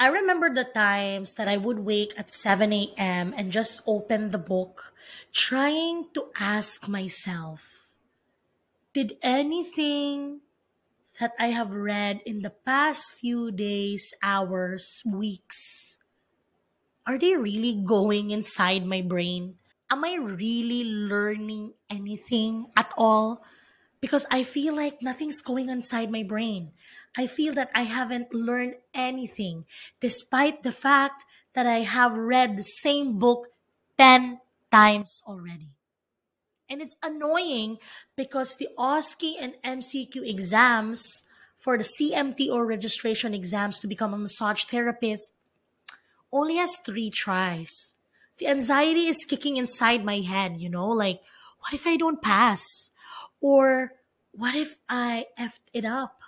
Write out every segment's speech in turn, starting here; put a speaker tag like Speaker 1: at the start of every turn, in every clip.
Speaker 1: I remember the times that I would wake at 7 a.m. and just open the book, trying to ask myself, did anything that I have read in the past few days, hours, weeks, are they really going inside my brain? Am I really learning anything at all? Because I feel like nothing's going inside my brain. I feel that I haven't learned anything, despite the fact that I have read the same book 10 times already. And it's annoying because the OSCE and MCQ exams for the CMTO registration exams to become a massage therapist only has three tries. The anxiety is kicking inside my head, like, what if I don't pass? Or what if I effed it up?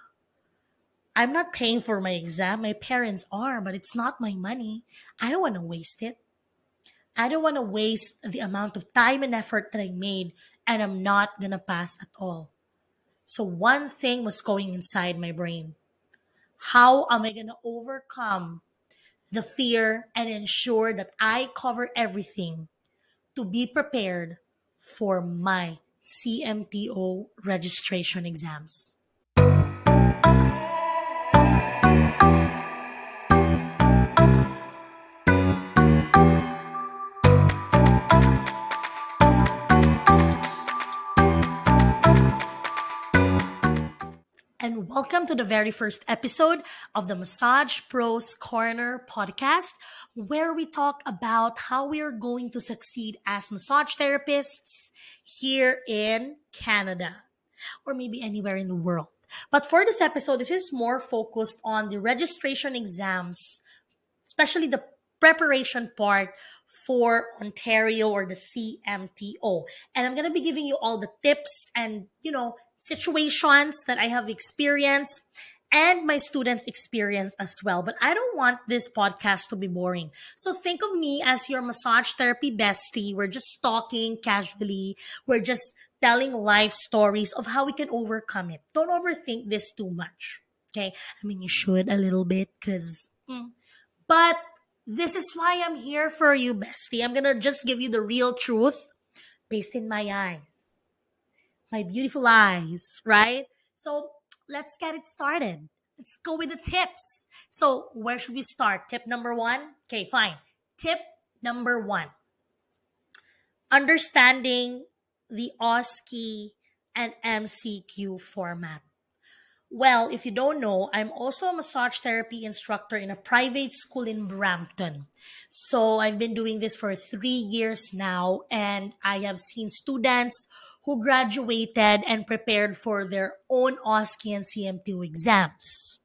Speaker 1: I'm not paying for my exam. My parents are, but it's not my money. I don't want to waste it. I don't want to waste the amount of time and effort that I made, and I'm not going to pass at all. So one thing was going inside my brain. How am I going to overcome the fear and ensure that I cover everything to be prepared for my CMTO registration exams? And welcome to the very first episode of the Massage Pros Corner podcast, where we talk about how we are going to succeed as massage therapists here in Canada, or maybe anywhere in the world. But for this episode, this is more focused on the registration exams, especially the preparation part for Ontario or the CMTO. And I'm going to be giving you all the tips and, situations that I have experienced and my students experience as well. But I don't want this podcast to be boring. So think of me as your massage therapy bestie. We're just talking casually. We're just telling life stories of how we can overcome it. Don't overthink this too much. Okay. I mean, you should a little bit because but this is why I'm here for you, bestie. I'm gonna just give you the real truth based in my eyes, my beautiful eyes, right? So let's get it started. Let's go with the tips. So, where should we start? Tip number one? Okay, fine. Tip number one, understanding the OSCE and MCQ format. Well, if you don't know, I'm also a massage therapy instructor in a private school in Brampton. So I've been doing this for 3 years now, and I have seen students who graduated and prepared for their own OSCE and CMTO exams.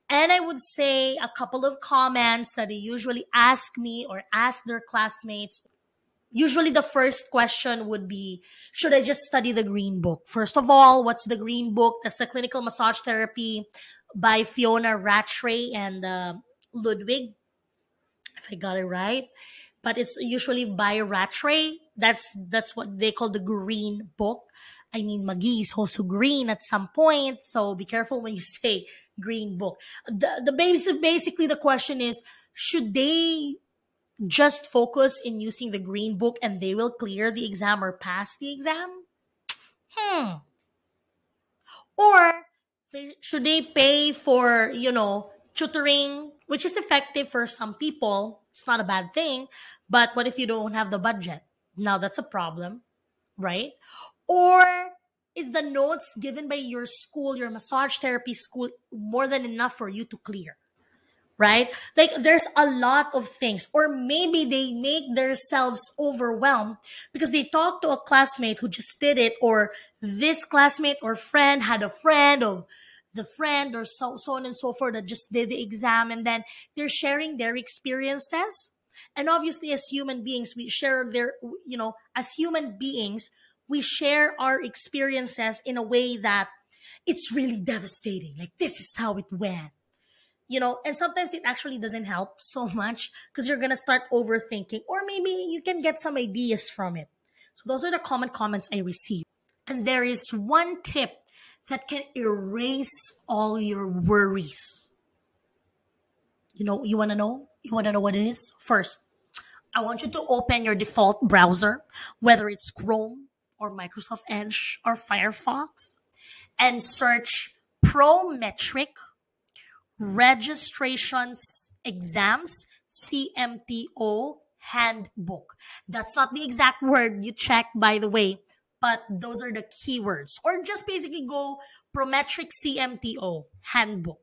Speaker 1: And I would say a couple of comments that they usually ask me or ask their classmates. Usually the first question would be, should I just study the Green Book? First of all, what's the Green Book? That's the Clinical Massage Therapy by Fiona Rattray and Ludwig, if I got it right. But it's usually by Rattray. That's what they call the Green Book. I mean, Magi is also green at some point, so be careful when you say Green Book. Basically the question is, should they just focus in using the Green Book and they will clear the exam or pass the exam? Or should they pay for, tutoring, which is effective for some people? It's not a bad thing. But what if you don't have the budget? Now that's a problem, right? Or is the notes given by your school, your massage therapy school, more than enough for you to clear? Right? Like there's a lot of things. Or maybe they make themselves overwhelmed because they talk to a classmate who just did it, or this classmate or friend had a friend of the friend, or so on and so forth, that just did the exam, and then they're sharing their experiences. And obviously as human beings, we share as human beings, we share our experiences in a way that it's really devastating. Like, this is how it went, and sometimes it actually doesn't help so much because you're going to start overthinking, or maybe you can get some ideas from it. So those are the common comments I receive. And there is one tip that can erase all your worries. You want to know? You want to know what it is? First, I want you to open your default browser, whether it's Chrome or Microsoft Edge or Firefox, and search Prometric Registrations Exams CMTO Handbook. That's not the exact word you check, by the way, but those are the keywords. Or just basically go Prometric CMTO Handbook.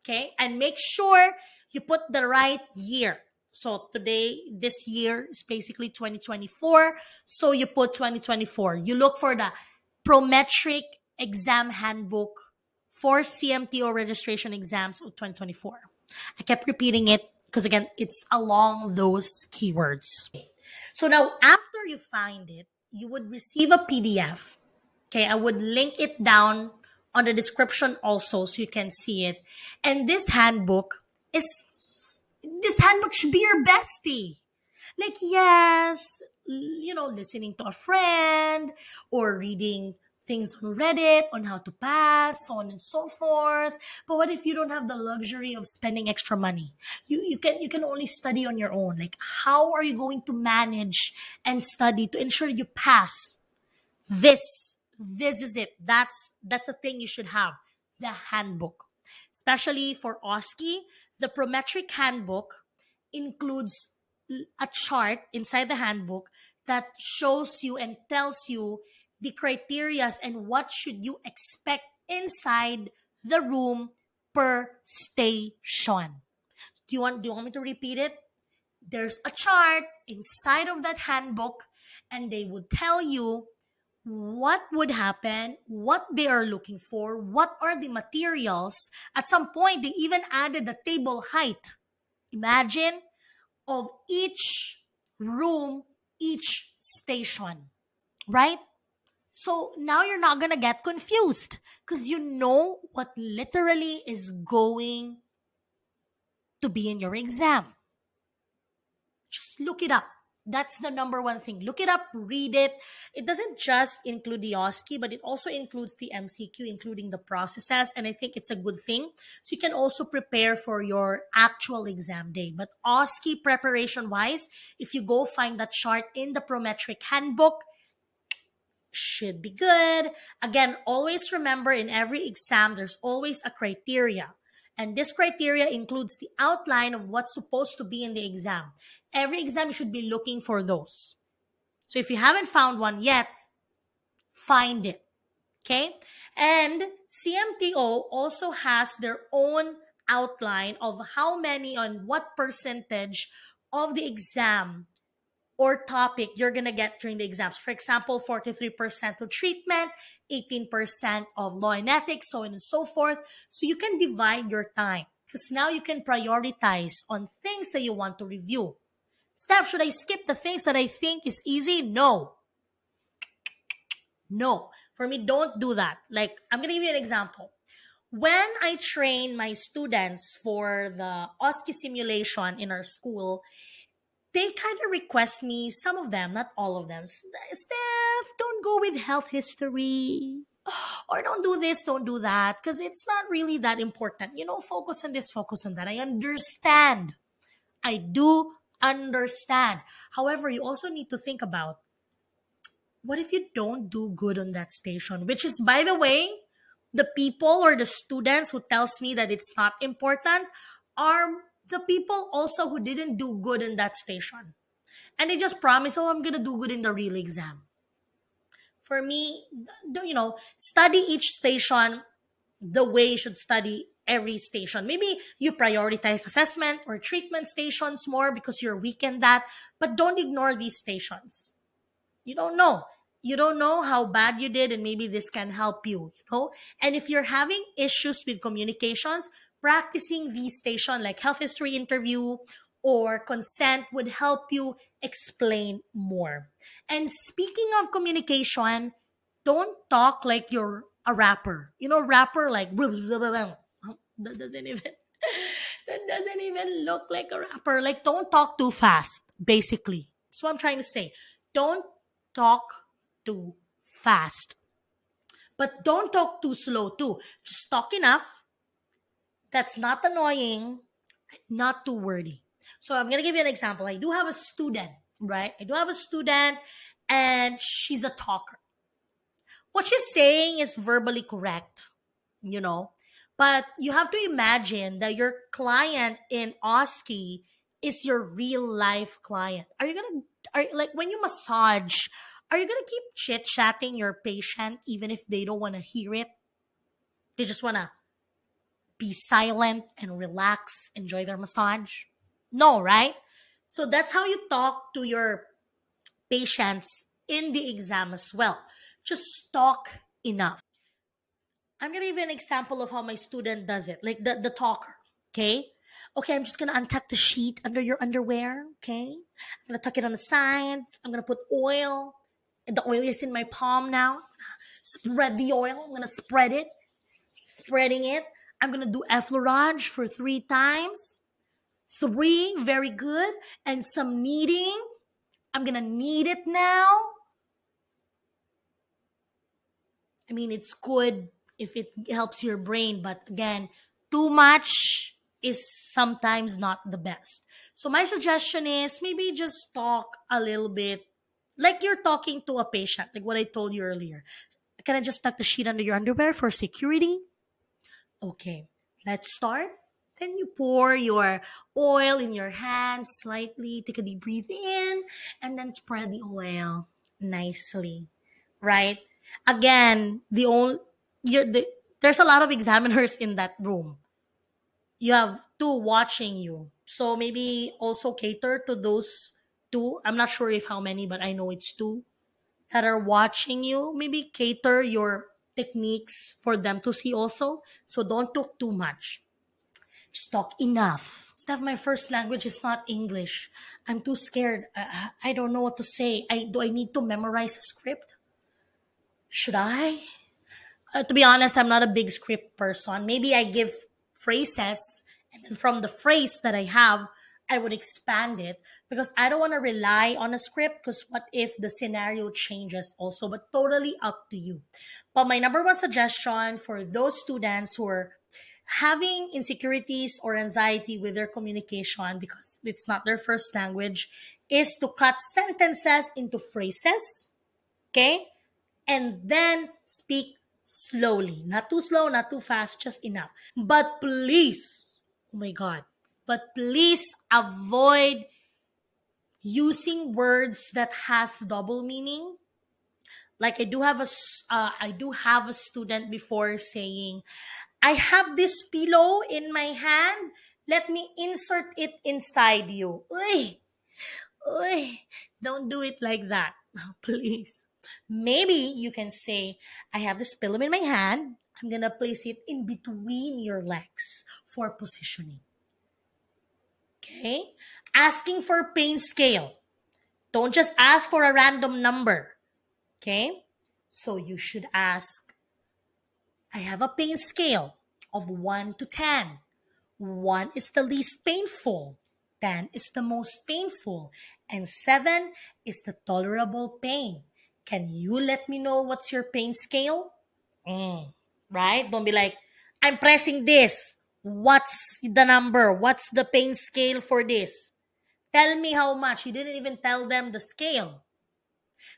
Speaker 1: Okay, and make sure you put the right year. So today, this year is basically 2024. So you put 2024. You look for the Prometric Exam Handbook for CMTO registration exams of 2024. I kept repeating it because, again, it's along those keywords. So now, after you find it, you would receive a PDF. Okay, I would link it down on the description also so you can see it. And this handbook should be your bestie. Like, yes, listening to a friend or reading things on Reddit on how to pass, so on and so forth. But what if you don't have the luxury of spending extra money? You can only study on your own. Like, how are you going to manage and study to ensure you pass? This is it. That's the thing you should have. The handbook. Especially for OSCE, the Prometric handbook includes a chart inside the handbook that shows you and tells you the criterias and what should you expect inside the room per station. Do you want me to repeat it? There's a chart inside of that handbook, and they would tell you what would happen, what they are looking for, what are the materials. At some point, they even added the table height. Imagine, of each room, each station, right? So now you're not going to get confused because you know what literally is going to be in your exam. Just look it up. That's the number one thing. Look it up, read it. It doesn't just include the OSCE, but it also includes the MCQ, including the processes. And I think it's a good thing. So you can also prepare for your actual exam day. But OSCE preparation-wise, if you go find that chart in the Prometric handbook, should be good. Again, always remember in every exam, there's always a criteria. And this criteria includes the outline of what's supposed to be in the exam. Every exam, you should be looking for those. So if you haven't found one yet, find it. Okay? And CMTO also has their own outline of how many on what percentage of the exam or topic you're going to get during the exams. For example, 43% of treatment, 18% of law and ethics, so on and so forth. So you can divide your time because now you can prioritize on things that you want to review. Steph, should I skip the things that I think is easy? No. No. For me, don't do that. Like, I'm going to give you an example. When I train my students for the OSCE simulation in our school, they kind of request me, some of them, not all of them, Steph, don't go with health history. Or don't do this, don't do that, because it's not really that important. Focus on this, focus on that. I understand. I do understand. However, you also need to think about, what if you don't do good on that station? Which is, by the way, the people or the students who tells me that it's not important are the people also who didn't do good in that station. And they just promise, oh, I'm going to do good in the real exam. For me, study each station the way you should study every station. Maybe you prioritize assessment or treatment stations more because you're weak in that, but don't ignore these stations. You don't know. You don't know how bad you did, and maybe this can help you. And if you're having issues with communications, practicing these stations like health history interview or consent would help you explain more. And speaking of communication, don't talk like you're a rapper. Rapper like that doesn't even that doesn't even look like a rapper. Like, don't talk too fast, basically. That's what I'm trying to say. Don't talk too fast. But don't talk too slow too. Just talk enough that's not annoying not too wordy. So I'm gonna give you an example. I do have a student, right? I do have a student, and she's a talker. What she's saying is verbally correct, you know, but you have to imagine that your client in OSCE is your real life client. Are like when you massage, are you gonna keep chit chatting your patient even if they don't want to hear it? They just wanna be silent and relax, enjoy their massage? No, right? So that's how you talk to your patients in the exam as well. Just talk enough. I'm gonna give you an example of how my student does it, like the talker. Okay. Okay, I'm just gonna untuck the sheet under your underwear. Okay. I'm gonna tuck it on the sides. I'm gonna put oil. And the oil is in my palm now. Spread the oil. I'm gonna spread it. Spreading it. I'm gonna do effleurage for 3 times. Three, very good. And some kneading. I'm gonna knead it now. I mean, it's good if it helps your brain, but again, too much is sometimes not the best. So my suggestion is maybe just talk a little bit like you're talking to a patient, like what I told you earlier. Can I just tuck the sheet under your underwear for security? Okay, let's start. Then you pour your oil in your hands slightly, take a deep breath in, and then spread the oil nicely, right? Again, there's a lot of examiners in that room. You have two watching you. So maybe also cater to those two. I'm not sure if how many, but I know it's two that are watching you. Maybe cater your techniques for them to see also. So don't talk too much. Just talk enough. Steph, my first language is not English. I'm too scared. I don't know what to say. Do I need to memorize a script? Should I? To be honest, I'm not a big script person. Maybe I give phrases, and then from the phrase that I have, I would expand it because I don't want to rely on a script because what if the scenario changes also, but totally up to you. But my number one suggestion for those students who are having insecurities or anxiety with their communication because it's not their first language is to cut sentences into phrases, okay? And then speak slowly. Not too slow, not too fast, just enough. But please, oh my God, but please avoid using words that has double meaning. Like I do have a student before saying, I have this pillow in my hand. Let me insert it inside you. Uy, uy, don't do it like that. Please. Maybe you can say, I have this pillow in my hand. I'm going to place it in between your legs for positioning. Okay? Asking for pain scale. Don't just ask for a random number. Okay? So you should ask, I have a pain scale of 1 to 10. 1 is the least painful. 10 is the most painful. And 7 is the tolerable pain. Can you let me know what's your pain scale? Right? Don't be like, I'm pressing this. What's the number? What's the pain scale for this? Tell me how much. You didn't even tell them the scale.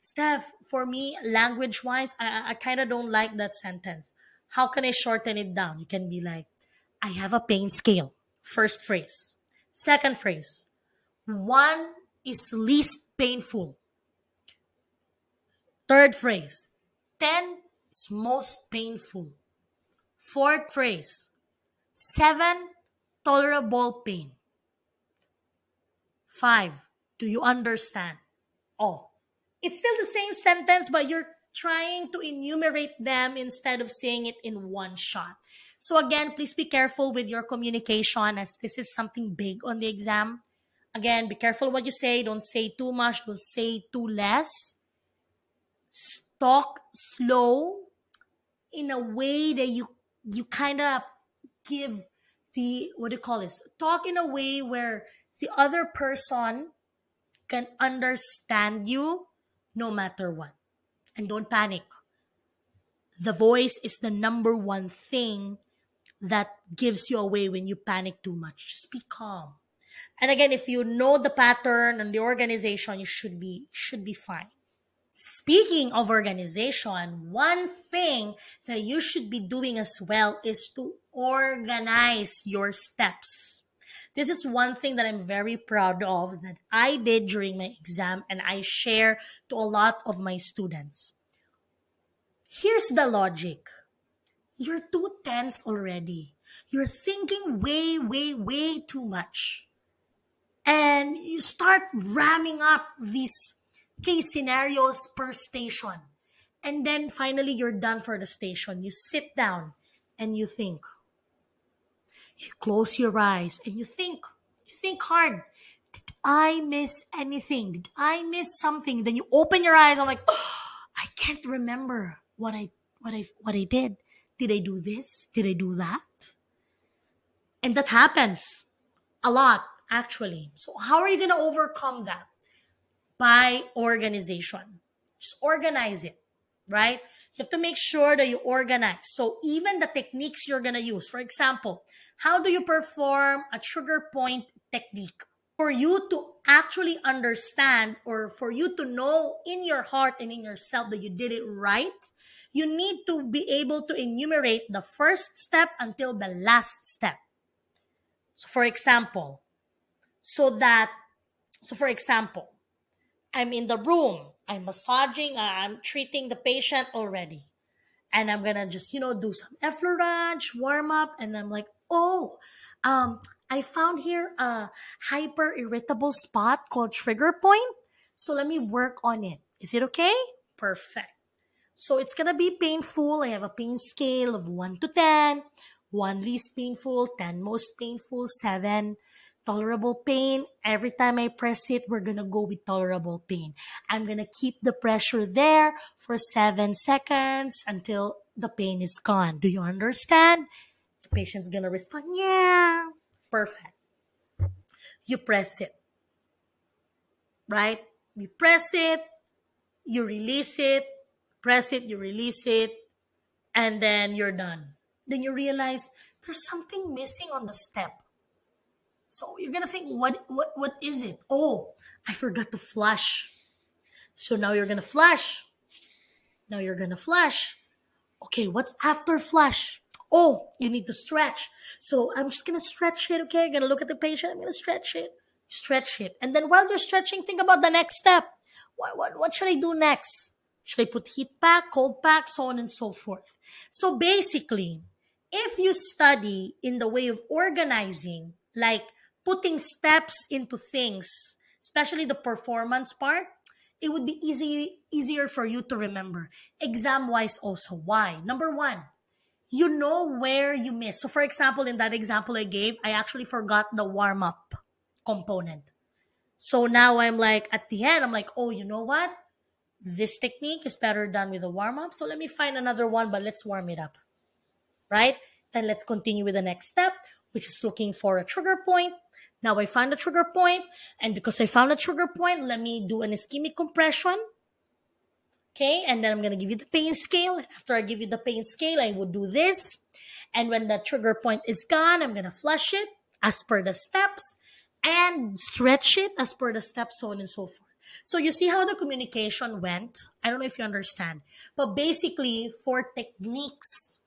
Speaker 1: Steph, for me, language wise, I kind of don't like that sentence. How can I shorten it down? You can be like, I have a pain scale. First phrase. Second phrase. 1 is least painful. Third phrase. 10 is most painful. Fourth phrase. 7, tolerable pain. 5, do you understand? Oh, it's still the same sentence, but you're trying to enumerate them instead of saying it in one shot. So again, please be careful with your communication as this is something big on the exam. Again, be careful what you say. Don't say too much. Don't say too less. Talk slow in a way that you kind of give the, what do you call this? Talk in a way where the other person can understand you no matter what. And don't panic. The voice is the number one thing that gives you away when you panic too much. Just be calm. And again, if you know the pattern and the organization, you should be fine. Speaking of organization, one thing that you should be doing as well is to organize your steps. This is one thing that I'm very proud of that I did during my exam and I share to a lot of my students. Here's the logic. You're too tense already. You're thinking way, way, way too much. And you start ramming up these case scenarios per station. And then finally, you're done for the station. You sit down and you think. You close your eyes and you think. You think hard. Did I miss anything? Did I miss something? Then you open your eyes. I'm like, oh, I can't remember what I did. Did I do this? Did I do that? And that happens a lot, actually. So how are you going to overcome that? By organization. Just organize it, right? You have to make sure that you organize. So even the techniques you're going to use, for example, how do you perform a trigger point technique? For you to actually understand or for you to know in your heart and in yourself that you did it right, you need to be able to enumerate the first step until the last step. So for example, I'm in the room, I'm massaging, I'm treating the patient already. And I'm gonna just, do some effleurage, warm up, and I'm like, oh, I found here a hyper irritable spot called trigger point. So let me work on it. Is it okay? Perfect. So it's gonna be painful. I have a pain scale of 1 to 10. 1 least painful, 10 most painful, 7 tolerable pain. Every time I press it, we're gonna go with tolerable pain. I'm gonna keep the pressure there for 7 seconds until the pain is gone. Do you understand? The patient's gonna respond, yeah. Perfect. You press it, right? You press it, you release it, press it, you release it, and then you're done. Then you realize there's something missing on the step. So you're gonna think, what is it? Oh, I forgot to flush. So now you're gonna flush. Now you're gonna flush. Okay, what's after flush? Oh, you need to stretch. So I'm just gonna stretch it, okay? I'm gonna look at the patient, I'm gonna stretch it. Stretch it. And then while you're stretching, think about the next step. What should I do next? Should I put heat pack, cold pack, so on and so forth? So basically, if you study in the way of organizing, like putting steps into things, especially the performance part, it would be easier for you to remember. Exam-wise also. Why? Number one, you know where you miss. So for example, in that example I gave, I actually forgot the warm-up component. So now I'm like, at the end, I'm like, oh, you know what? This technique is better done with a warm-up. So let me find another one, but let's warm it up. Right? Then let's continue with the next step, which is looking for a trigger point. Now I found a trigger point, and because I found a trigger point, let me do an ischemic compression. Okay, and then I'm going to give you the pain scale. After I give you the pain scale, I would do this. And when the trigger point is gone, I'm going to flush it as per the steps and stretch it as per the steps, so on and so forth. So you see how the communication went? I don't know if you understand. But basically, for techniques,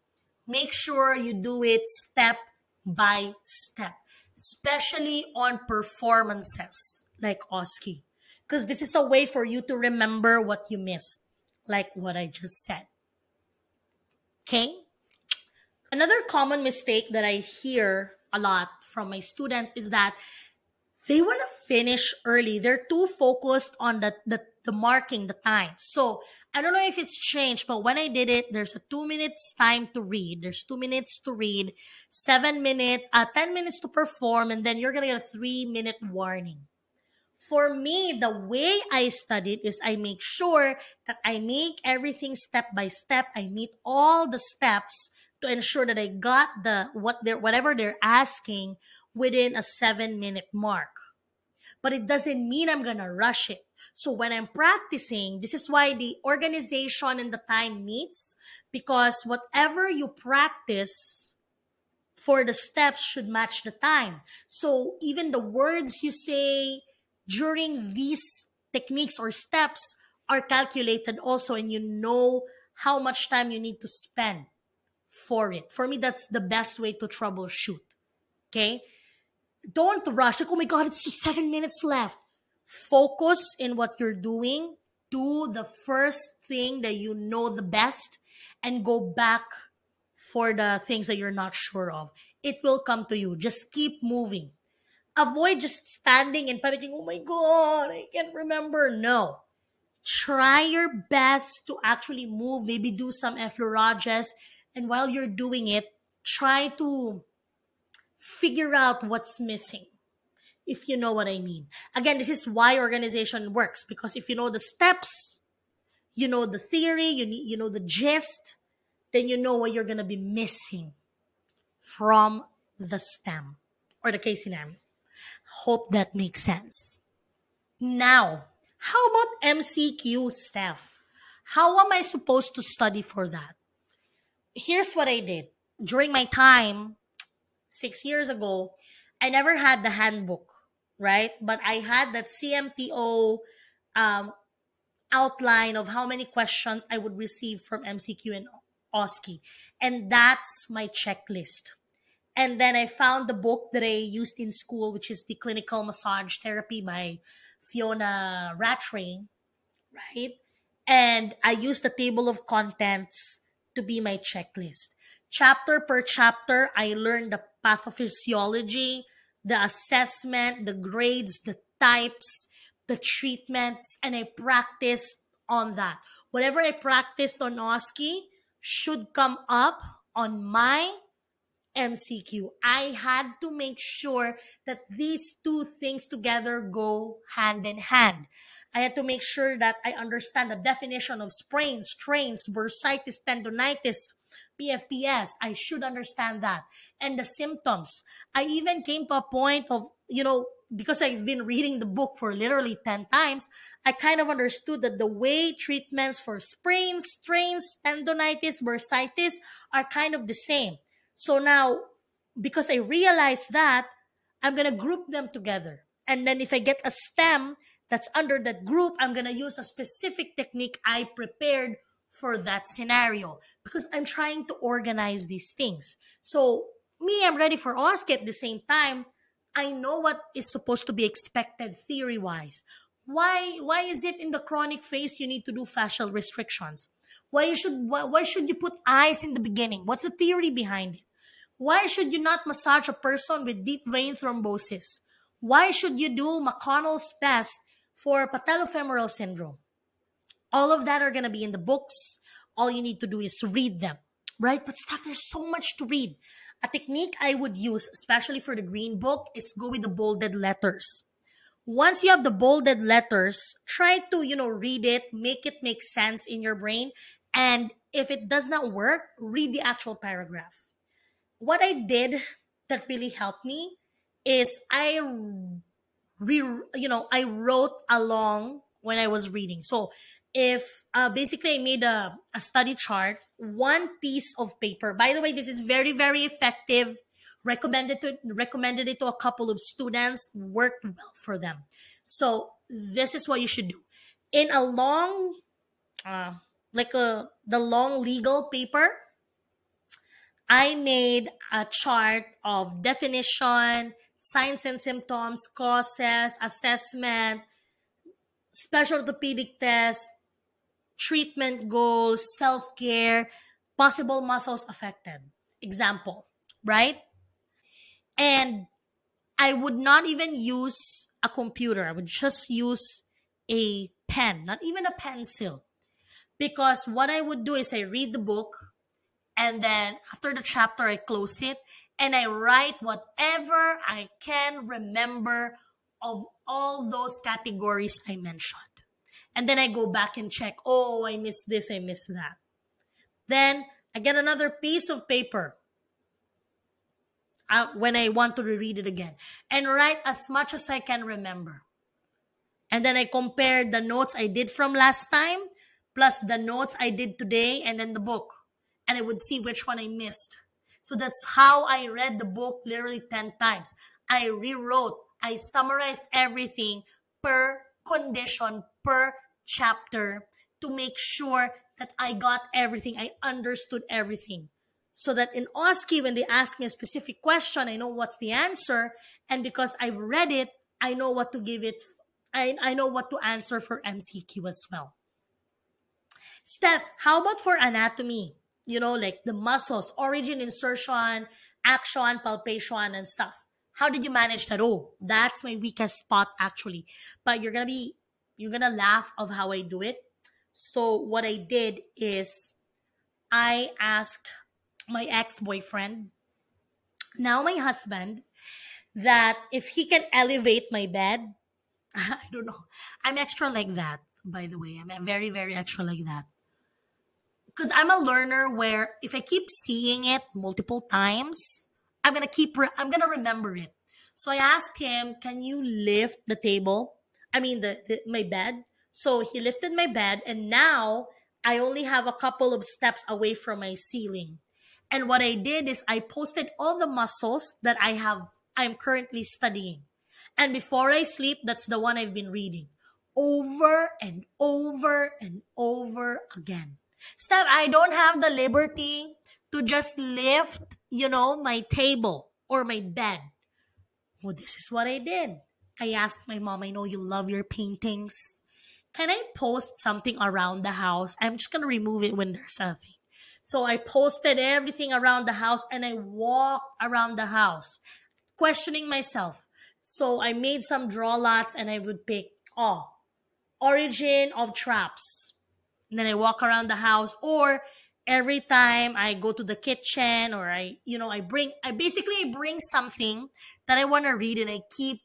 Speaker 1: make sure you do it step by step, especially on performances like OSCE. Because this is a way for you to remember what you missed, like what I just said. Okay? Another common mistake that I hear a lot from my students is that they want to finish early. They're too focused on the marking, the time. So I don't know if it's changed, but when I did it, there's a 2 minutes time to read. There's 2 minutes to read, 10 minutes to perform, and then you're going to get a 3-minute warning. For me, the way I studied is I make sure that I make everything step by step. I meet all the steps to ensure that I got whatever they're asking within a 7-minute mark. But it doesn't mean I'm going to rush it. So when I'm practicing, this is why the organization and the time meets, because whatever you practice, for the steps should match the time. So even the words you say during these techniques or steps are calculated also, and you know how much time you need to spend for it. For me, that's the best way to troubleshoot. Okay? Don't rush. Like, oh my God, it's just 7 minutes left. Focus in what you're doing. Do the first thing that you know the best and go back for the things that you're not sure of. It will come to you. Just keep moving. Avoid just standing and panicking, oh my God, I can't remember. No. Try your best to actually move, maybe do some effleurages. And while you're doing it, try to figure out what's missing, if you know what I mean. Again, this is why organization works, because if you know the steps, you know the theory, you know the gist, then you know what you're going to be missing from the STEM or the case scenario. Hope that makes sense. Now, how about MCQ, Steph? How am I supposed to study for that? Here's what I did. During my time, 6 years ago, I never had the handbook, right? But I had that CMTO um, outline of how many questions I would receive from MCQ and OSCE. And that's my checklist. And then I found the book that I used in school, which is the Clinical Massage Therapy by Fiona Rattray, right? And I used the table of contents to be my checklist. Chapter per chapter, I learned the pathophysiology, the assessment, the grades, the types, the treatments, and I practiced on that. Whatever I practiced on OSCE should come up on my MCQ. I had to make sure that these two things together go hand in hand. I had to make sure that I understand the definition of sprains, strains, bursitis, tendonitis, PFPS. I should understand that. And the symptoms. I even came to a point of, because I've been reading the book for literally 10 times, I kind of understood that the way treatments for sprains, strains, tendonitis, bursitis are kind of the same. So now, because I realized that, I'm going to group them together. And then if I get a stem that's under that group, I'm going to use a specific technique I prepared for that scenario because I'm trying to organize these things. So me, I'm ready for OSCE at the same time. I know what is supposed to be expected theory-wise. Why is it in the chronic phase you need to do fascial restrictions? Why should you put ice in the beginning? What's the theory behind it? Why should you not massage a person with deep vein thrombosis? Why should you do McConnell's test for patellofemoral syndrome? All of that are going to be in the books. All you need to do is read them, right? But stuff, there's so much to read. A technique I would use, especially for the green book, is go with the bolded letters. Once you have the bolded letters, try to, read it, make it make sense in your brain. And if it does not work, read the actual paragraph. What I did that really helped me is I wrote along when I was reading. So if basically I made a study chart, one piece of paper. By the way, this is very, very effective. Recommended it to a couple of students, worked well for them. So this is what you should do. In a long, the long legal paper, I made a chart of definition, signs and symptoms, causes, assessment, special orthopedic test, treatment goals, self-care, possible muscles affected. Example, right? And I would not even use a computer. I would just use a pen, not even a pencil. Because what I would do is I read the book, and then after the chapter, I close it and I write whatever I can remember of all those categories I mentioned. And then I go back and check, oh, I missed this, I missed that. Then I get another piece of paper when I want to reread it again and write as much as I can remember. And then I compare the notes I did from last time plus the notes I did today and then the book. And I would see which one I missed. So that's how I read the book literally 10 times. I rewrote, I summarized everything per condition, per chapter to make sure that I got everything, I understood everything. So that in OSCE, when they ask me a specific question, I know what's the answer. And because I've read it, I know what to give it. I know what to answer for MCQ as well. Steph, how about for anatomy? You know, like the muscles, origin, insertion, action, palpation, and stuff. How did you manage that? Oh, that's my weakest spot actually. But you're gonna laugh of how I do it. So what I did is I asked my ex-boyfriend, now my husband, that if he can elevate my bed. I don't know. I'm extra like that, by the way. I'm very, very extra like that. Because I'm a learner where if I keep seeing it multiple times, I'm gonna remember it. So I asked him, "Can you lift the table? I mean the my bed." So he lifted my bed, and now I only have a couple of steps away from my ceiling. And what I did is I posted all the muscles that I'm currently studying. And before I sleep, that's the one I've been reading over and over and over again. Steph, I don't have the liberty to just lift, my table or my bed. Well, this is what I did. I asked my mom, I know you love your paintings. Can I post something around the house? I'm just going to remove it when there's something. So I posted everything around the house and I walked around the house, questioning myself. So I made some draw lots and I would pick, origin of traps. And then I walk around the house, or every time I go to the kitchen, or I basically bring something that I want to read and I keep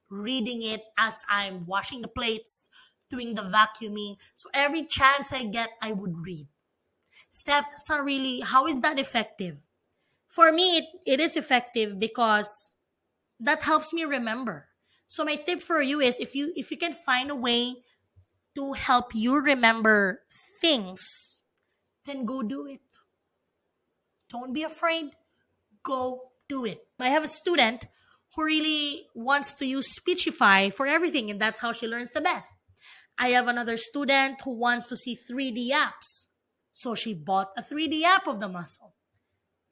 Speaker 1: reading it as I'm washing the plates, doing the vacuuming. So every chance I get, I would read. Steph, that's not really, how is that effective? For me, it is effective because that helps me remember. So my tip for you is if you can find a way to help you remember things, then go do it. Don't be afraid. Go do it. I have a student who really wants to use Speechify for everything, and that's how she learns the best. I have another student who wants to see 3D apps. So she bought a 3D app of the muscle.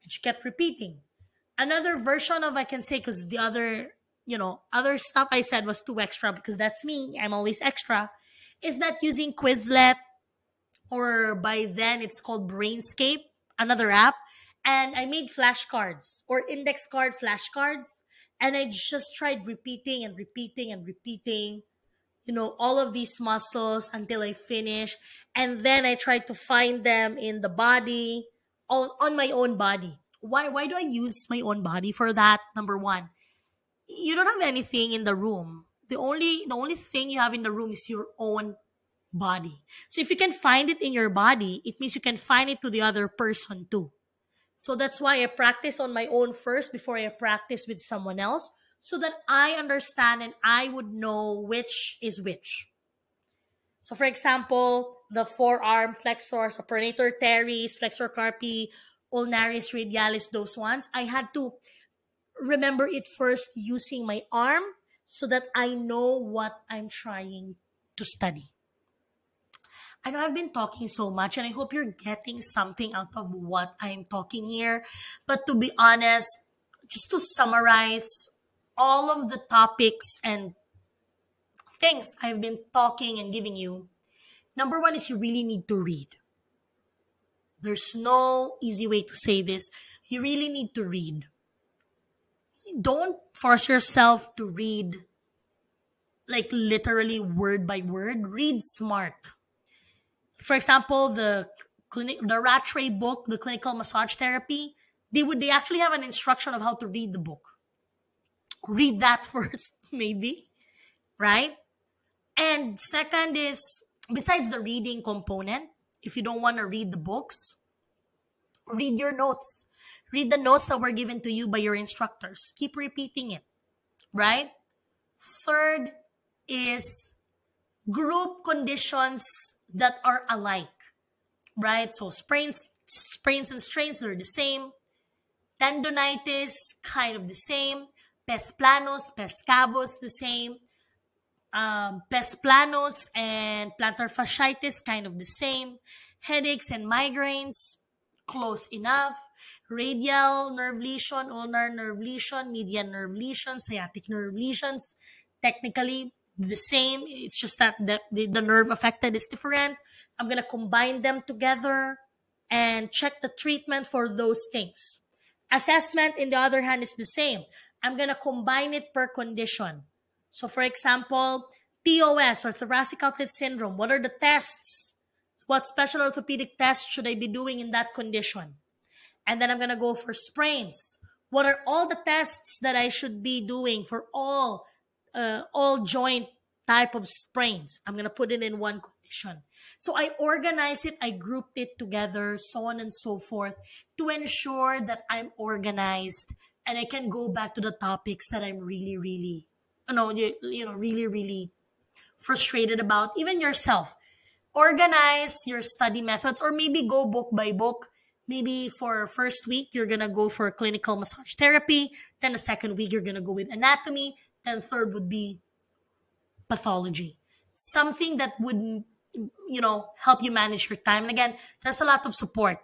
Speaker 1: And she kept repeating. Another version of, I can say, because the other stuff I said was too extra because that's me. I'm always extra. Is that using Quizlet, or by then it's called Brainscape, another app. And I made flashcards or index card flashcards. And I just tried repeating and repeating and repeating, all of these muscles until I finish. And then I tried to find them in the body, on my own body. Why do I use my own body for that? Number one, you don't have anything in the room. The only thing you have in the room is your own body. So if you can find it in your body, it means you can find it to the other person too. So that's why I practice on my own first before I practice with someone else, so that I understand and I would know which is which. So for example, the forearm flexors, pronator teres, flexor carpi, ulnaris radialis, those ones, I had to remember it first using my arm so that I know what I'm trying to study. I know I've been talking so much and I hope you're getting something out of what I'm talking here. But to be honest, just to summarize all of the topics and things I've been talking and giving you, number one is you really need to read. There's no easy way to say this. You really need to read. Don't force yourself to read like literally word by word. Read smart. For example, the Rattray book, the clinical massage therapy, they actually have an instruction of how to read the book. Read that first, maybe, right? And second is, besides the reading component, if you don't want to read the books, read your notes. Read the notes that were given to you by your instructors. Keep repeating it, right? Third is group conditions that are alike, right? So sprains and strains, they're the same. Tendonitis, kind of the same. Pes planus, pes cavus, the same. Pes planus and plantar fasciitis, kind of the same. Headaches and migraines, close enough. Radial nerve lesion, ulnar nerve lesion, median nerve lesion, sciatic nerve lesions, technically the same. It's just that the nerve affected is different. I'm going to combine them together and check the treatment for those things. Assessment, in the other hand, is the same. I'm going to combine it per condition. So, for example, TOS or thoracic outlet syndrome, what are the tests? What special orthopedic tests should I be doing in that condition? And then I'm going to go for sprains. What are all the tests that I should be doing for all joint type of sprains? I'm going to put it in one condition. So I organize it, I grouped it together, so on and so forth, to ensure that I'm organized and I can go back to the topics that I'm really, really, really, really frustrated about. Even yourself, organize your study methods, or maybe go book by book. Maybe for first week you're gonna go for clinical massage therapy, then the second week you're gonna go with anatomy, then third would be pathology, something that would help you manage your time. And again, there's a lot of support.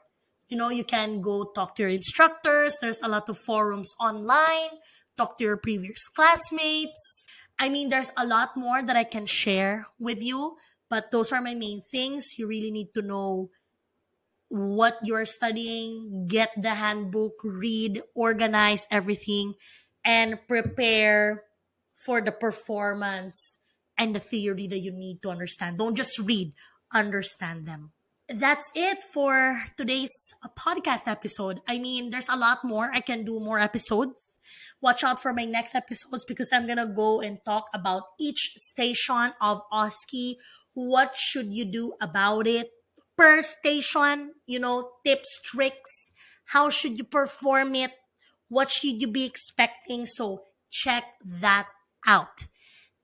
Speaker 1: You can go talk to your instructors. There's a lot of forums online. Talk to your previous classmates. I mean, there's a lot more that I can share with you, but those are my main things. You really need to know what you're studying, get the handbook, read, organize everything, and prepare for the performance and the theory that you need to understand. Don't just read, understand them. That's it for today's podcast episode. I mean, there's a lot more. I can do more episodes. Watch out for my next episodes because I'm going to go and talk about each station of OSCE. What should you do about it? Per station, tips, tricks. How should you perform it? What should you be expecting? So check that out.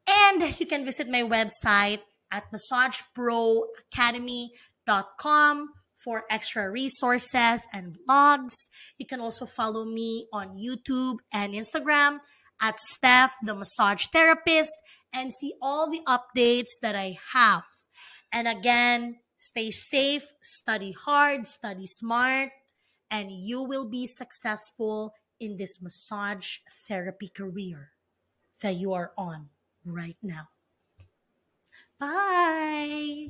Speaker 1: And you can visit my website at massageproacademy.com for extra resources and blogs. You can also follow me on YouTube and Instagram at Steph, the massage therapist, and see all the updates that I have. And again, stay safe, study hard, study smart, and you will be successful in this massage therapy career that you are on right now. Bye.